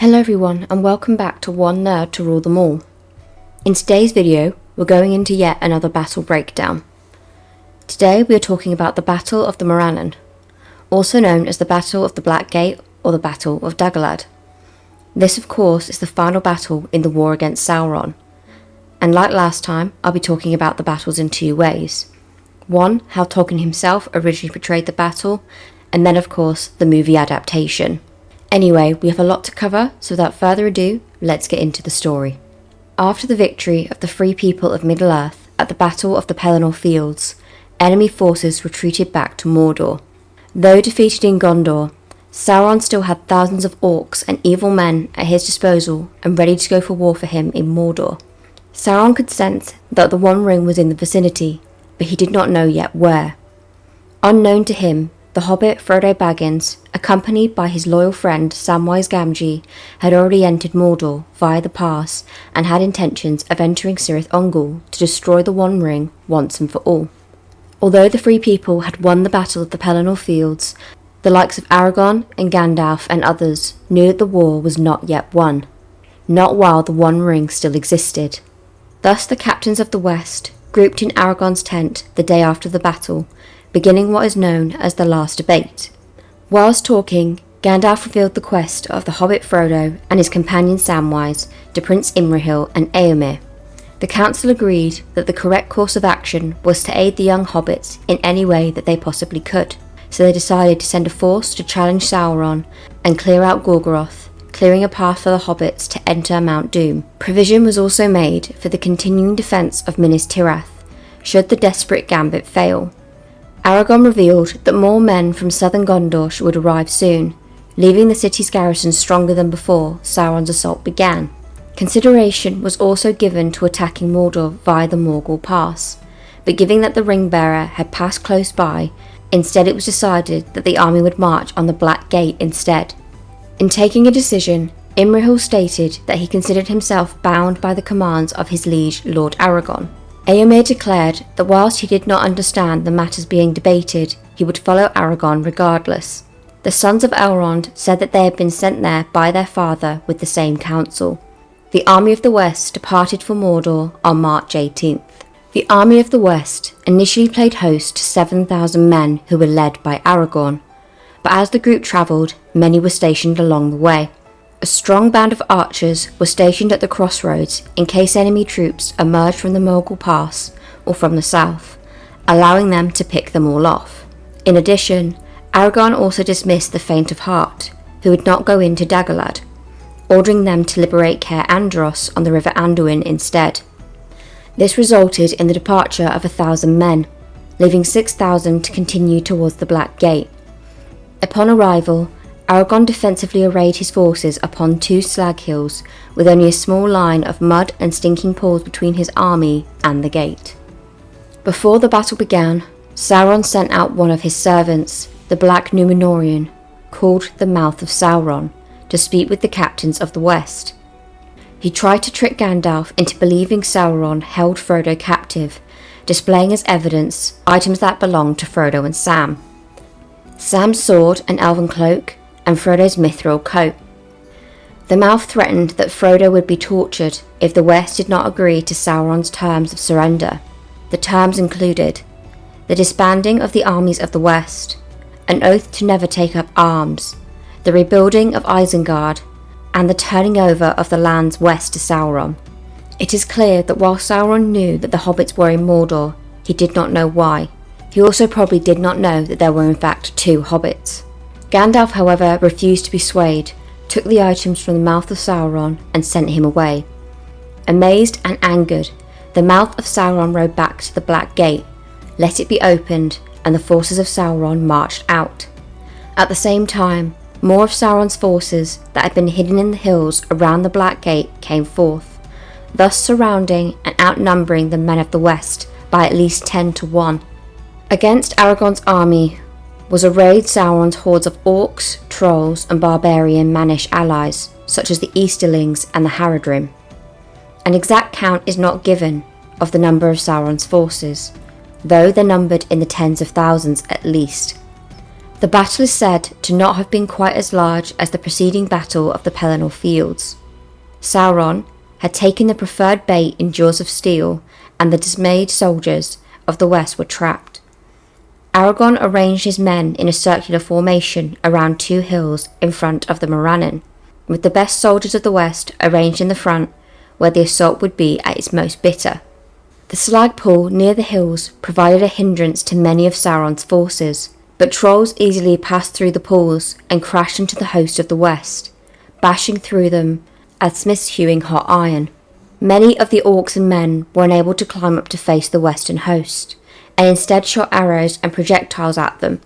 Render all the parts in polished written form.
Hello everyone and welcome back to One Nerd to Rule Them All. In today's video, we're going into yet another battle breakdown. Today we are talking about the Battle of the Morannon, also known as the Battle of the Black Gate or the Battle of Dagorlad. This of course is the final battle in the war against Sauron, and like last time I'll be talking about the battles in two ways. One, how Tolkien himself originally portrayed the battle, and then of course the movie adaptation. Anyway, we have a lot to cover, so without further ado, let's get into the story. After the victory of the free people of Middle-earth at the Battle of the Pelennor Fields, enemy forces retreated back to Mordor. Though defeated in Gondor, Sauron still had thousands of orcs and evil men at his disposal and ready to go for war for him in Mordor. Sauron could sense that the One Ring was in the vicinity, but he did not know yet where. Unknown to him, the hobbit Frodo Baggins, accompanied by his loyal friend Samwise Gamgee, had already entered Mordor via the pass and had intentions of entering Cirith Ungol to destroy the One Ring once and for all. Although the Free People had won the Battle of the Pelennor Fields, the likes of Aragorn and Gandalf and others knew that the war was not yet won, not while the One Ring still existed. Thus the captains of the West grouped in Aragorn's tent the day after the battle, beginning what is known as the Last Debate. Whilst talking, Gandalf revealed the quest of the hobbit Frodo and his companion Samwise to Prince Imrahil and Éomer. The council agreed that the correct course of action was to aid the young hobbits in any way that they possibly could, so they decided to send a force to challenge Sauron and clear out Gorgoroth, clearing a path for the hobbits to enter Mount Doom. Provision was also made for the continuing defence of Minas Tirith, should the desperate gambit fail. Aragorn revealed that more men from southern Gondor would arrive soon, leaving the city's garrison stronger than before Sauron's assault began. Consideration was also given to attacking Mordor via the Morgul Pass, but given that the Ring-bearer had passed close by, instead it was decided that the army would march on the Black Gate instead. In taking a decision, Imrahil stated that he considered himself bound by the commands of his liege Lord Aragorn. Éomer declared that whilst he did not understand the matters being debated, he would follow Aragorn regardless. The sons of Elrond said that they had been sent there by their father with the same counsel. The Army of the West departed for Mordor on March 18th. The Army of the West initially played host to 7,000 men who were led by Aragorn, but as the group travelled, many were stationed along the way. A strong band of archers were stationed at the crossroads in case enemy troops emerged from the Morgul Pass or from the south, allowing them to pick them all off. In addition, Aragorn also dismissed the faint of heart, who would not go into Dagorlad, ordering them to liberate Caer Andros on the River Anduin instead. This resulted in the departure of 1,000 men, leaving 6,000 to continue towards the Black Gate. Upon arrival, Aragorn defensively arrayed his forces upon two slag hills with only a small line of mud and stinking pools between his army and the gate. Before the battle began, Sauron sent out one of his servants, the Black Númenórean, called the Mouth of Sauron, to speak with the captains of the West. He tried to trick Gandalf into believing Sauron held Frodo captive, displaying as evidence items that belonged to Frodo and Sam. Sam's sword and elven cloak, and Frodo's mithril coat. The Mouth threatened that Frodo would be tortured if the West did not agree to Sauron's terms of surrender. The terms included the disbanding of the armies of the West, an oath to never take up arms, the rebuilding of Isengard, and the turning over of the lands west to Sauron. It is clear that while Sauron knew that the hobbits were in Mordor, he did not know why. He also probably did not know that there were in fact two hobbits. Gandalf, however, refused to be swayed, took the items from the Mouth of Sauron and sent him away. Amazed and angered, the Mouth of Sauron rode back to the Black Gate, let it be opened, and the forces of Sauron marched out. At the same time, more of Sauron's forces that had been hidden in the hills around the Black Gate came forth, thus surrounding and outnumbering the men of the West by at least 10 to 1. Against Aragorn's army was arrayed Sauron's hordes of orcs, trolls and barbarian mannish allies, such as the Easterlings and the Haradrim. An exact count is not given of the number of Sauron's forces, though they're numbered in the tens of thousands at least. The battle is said to not have been quite as large as the preceding battle of the Pelennor Fields. Sauron had taken the preferred bait in jaws of steel, and the dismayed soldiers of the west were trapped. Aragorn arranged his men in a circular formation around two hills in front of the Morannon, with the best soldiers of the west arranged in the front where the assault would be at its most bitter. The slag pool near the hills provided a hindrance to many of Sauron's forces, but trolls easily passed through the pools and crashed into the host of the west, bashing through them as smiths hewing hot iron. Many of the orcs and men were unable to climb up to face the western host, and instead shot arrows and projectiles at them.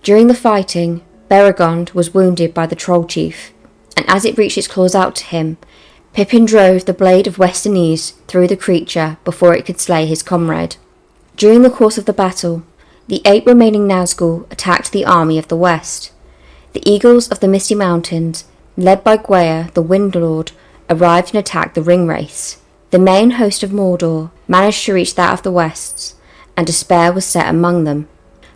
During the fighting, Beregond was wounded by the troll chief, and as it reached its claws out to him, Pippin drove the blade of Westernese through the creature before it could slay his comrade. During the course of the battle, the 8 remaining Nazgûl attacked the army of the west. The Eagles of the Misty Mountains, led by Gwaia the Wind Lord, arrived and attacked the Ringwraiths. The main host of Mordor managed to reach that of the Wests, and despair was set among them.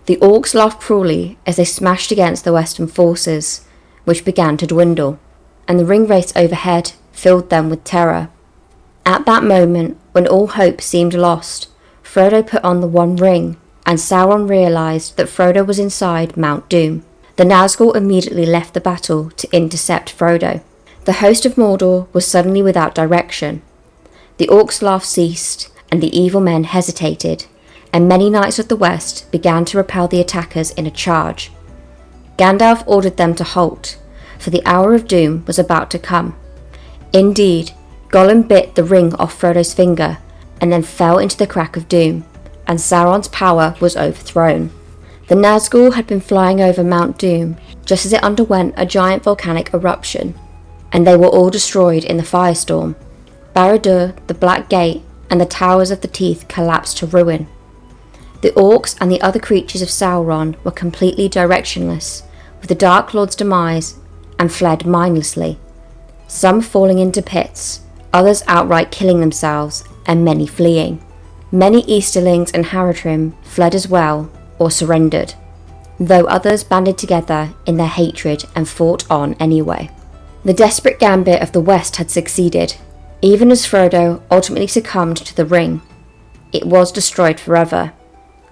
The orcs laughed cruelly as they smashed against the western forces, which began to dwindle, and the Ringwraiths overhead filled them with terror. At that moment, when all hope seemed lost, Frodo put on the One Ring, and Sauron realised that Frodo was inside Mount Doom. The Nazgûl immediately left the battle to intercept Frodo. The host of Mordor was suddenly without direction. The orcs' laugh ceased, and the evil men hesitated, and many knights of the west began to repel the attackers in a charge. Gandalf ordered them to halt, for the hour of doom was about to come. Indeed, Gollum bit the ring off Frodo's finger, and then fell into the crack of doom, and Sauron's power was overthrown. The Nazgûl had been flying over Mount Doom just as it underwent a giant volcanic eruption, and they were all destroyed in the firestorm. Barad-dûr, the Black Gate, and the Towers of the Teeth collapsed to ruin. The orcs and the other creatures of Sauron were completely directionless, with the Dark Lord's demise, and fled mindlessly, some falling into pits, others outright killing themselves, and many fleeing. Many Easterlings and Haradrim fled as well, or surrendered, though others banded together in their hatred and fought on anyway. The desperate gambit of the West had succeeded, even as Frodo ultimately succumbed to the ring. It was destroyed forever,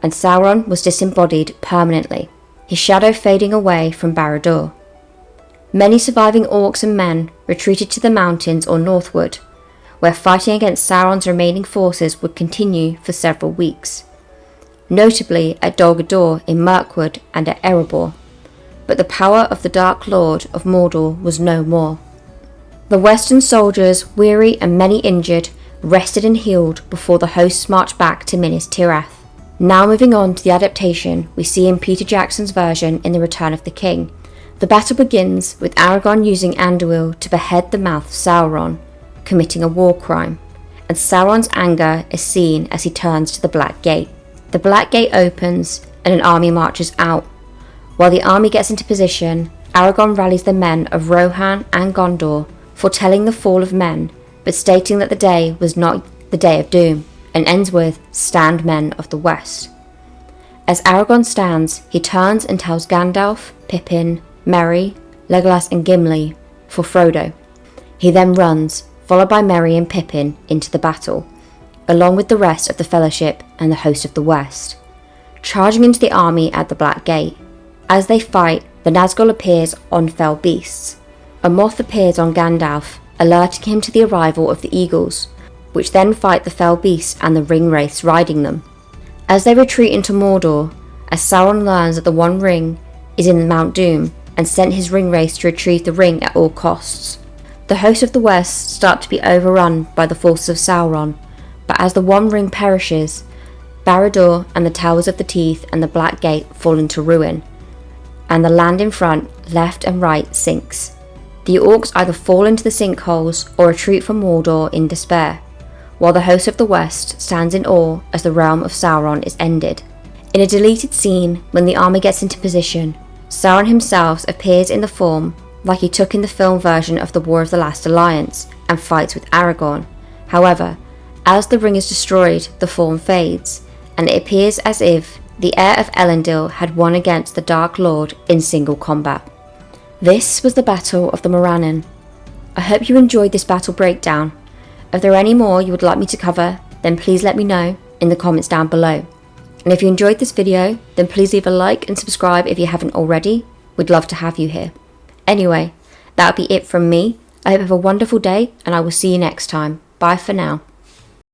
and Sauron was disembodied permanently, his shadow fading away from Barad-dûr. Many surviving orcs and men retreated to the mountains or northward, where fighting against Sauron's remaining forces would continue for several weeks, notably at Dol Guldur in Mirkwood and at Erebor, but the power of the Dark Lord of Mordor was no more. The western soldiers, weary and many injured, rested and healed before the hosts marched back to Minas Tirith. Now moving on to the adaptation we see in Peter Jackson's version in The Return of the King. The battle begins with Aragorn using Andúril to behead the mouth of Sauron, committing a war crime, and Sauron's anger is seen as he turns to the Black Gate. The Black Gate opens and an army marches out. While the army gets into position, Aragorn rallies the men of Rohan and Gondor, foretelling the fall of men, but stating that the day was not the day of doom, and ends with, "Stand, men of the West." As Aragorn stands, he turns and tells Gandalf, Pippin, Merry, Legolas and Gimli for Frodo. He then runs, followed by Merry and Pippin, into the battle, along with the rest of the Fellowship and the host of the West, charging into the army at the Black Gate. As they fight, the Nazgûl appears on fell beasts. A moth appears on Gandalf, alerting him to the arrival of the Eagles, which then fight the fell beasts and the Ringwraiths riding them. As they retreat into Mordor, as Sauron learns that the One Ring is in Mount Doom and sent his Ringwraiths to retrieve the ring at all costs, the hosts of the West start to be overrun by the forces of Sauron, but as the One Ring perishes, Barad-dûr and the Towers of the Teeth and the Black Gate fall into ruin, and the land in front, left and right sinks. The orcs either fall into the sinkholes or retreat from Mordor in despair, while the host of the West stands in awe as the realm of Sauron is ended. In a deleted scene, when the army gets into position, Sauron himself appears in the form like he took in the film version of the War of the Last Alliance and fights with Aragorn. However, as the ring is destroyed, the form fades, and it appears as if the heir of Elendil had won against the Dark Lord in single combat. This was the Battle of the Morannon. I hope you enjoyed this battle breakdown. If there are any more you would like me to cover, then please let me know in the comments down below. And if you enjoyed this video, then please leave a like and subscribe if you haven't already. We'd love to have you here. Anyway, that'll be it from me. I hope you have a wonderful day, and I will see you next time. Bye for now.